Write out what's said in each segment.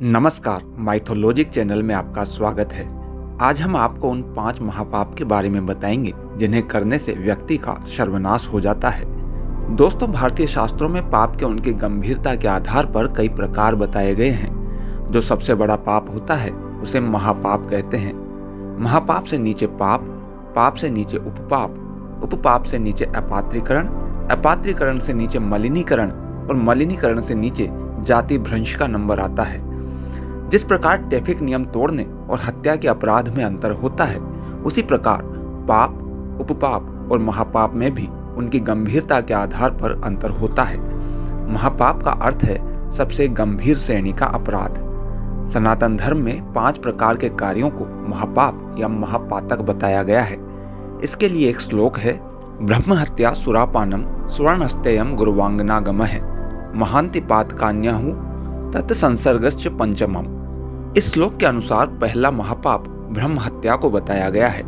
नमस्कार, माइथोलॉजिक चैनल में आपका स्वागत है। आज हम आपको उन 5 महापाप के बारे में बताएंगे जिन्हें करने से व्यक्ति का सर्वनाश हो जाता है। दोस्तों, भारतीय शास्त्रों में पाप के उनकी गंभीरता के आधार पर कई प्रकार बताए गए हैं। जो सबसे बड़ा पाप होता है उसे महापाप कहते हैं। महापाप से नीचे पाप, पाप से नीचे उपपाप, उपपाप से नीचे अपात्रीकरण, अपात्रीकरण से नीचे मलिनीकरण और मलिनीकरण से नीचे जाति भ्रंश का नंबर आता है। जिस प्रकार ट्रैफिक नियम तोड़ने और हत्या के अपराध में अंतर होता है, उसी प्रकार पाप, उपपाप और महापाप में भी उनकी गंभीरता के आधार पर अंतर होता है। महापाप का अर्थ है सबसे गंभीर श्रेणी का अपराध। सनातन धर्म में 5 प्रकार के कार्यों को महापाप या महापातक बताया गया है। इसके लिए एक श्लोक है, ब्रह्म हत्या सुरापानम स्वर्णस्तेयम गुरुवांगनागमः महांति पातकान्याहु तत्संसर्गश्च पंचमम। इस श्लोक के अनुसार पहला महापाप ब्रह्म हत्या को बताया गया है।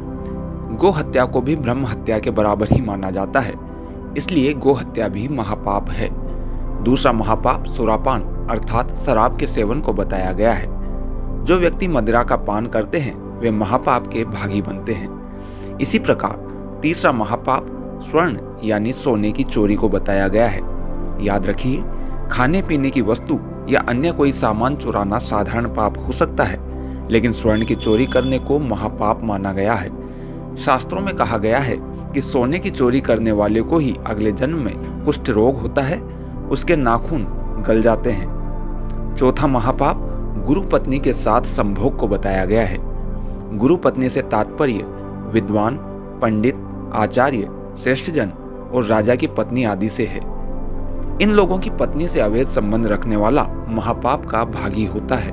गो हत्या को भी ब्रह्म हत्या के बराबर ही माना जाता है, इसलिए गो हत्या भी महापाप है। दूसरा महापाप सुरापान अर्थात शराब के सेवन को बताया गया है। जो व्यक्ति मदिरा का पान करते हैं वे महापाप के भागी बनते हैं। इसी प्रकार तीसरा महापाप स्वर्ण यानी सोने की चोरी को बताया गया है। याद रखिए, खाने पीने की वस्तु या अन्य कोई सामान चुराना साधारण पाप हो सकता है, लेकिन स्वर्ण की चोरी करने को महापाप माना गया है। शास्त्रों में कहा गया है कि सोने की चोरी करने वाले को ही अगले जन्म में कुष्ठ रोग होता है, उसके नाखून गल जाते हैं। चौथा महापाप गुरु पत्नी के साथ संभोग को बताया गया है। गुरु पत्नी से तात्पर्य विद्वान, पंडित, आचार्य, श्रेष्ठजन और राजा की पत्नी आदि से है। इन लोगों की पत्नी से अवैध संबंध रखने वाला महापाप का भागी होता है।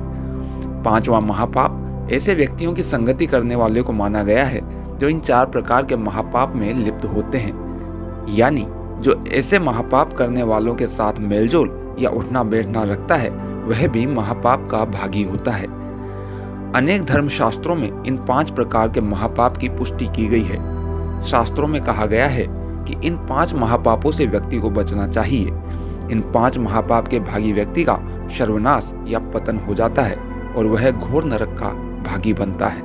5वां महापाप ऐसे व्यक्तियों की संगति करने वाले को माना गया है जो इन 4 प्रकार के महापाप में लिप्त होते हैं, यानी जो ऐसे महापाप करने वालों के साथ मेलजोल या उठना बैठना रखता है वह भी महापाप का भागी होता है। अनेक धर्मशास्त्रों में इन 5 प्रकार के महापाप की पुष्टि की गई है। शास्त्रों में कहा गया है कि इन 5 महापापों से व्यक्ति को बचना चाहिए। इन 5 महापाप के भागी व्यक्ति का सर्वनाश या पतन हो जाता है और वह घोर नरक का भागी बनता है।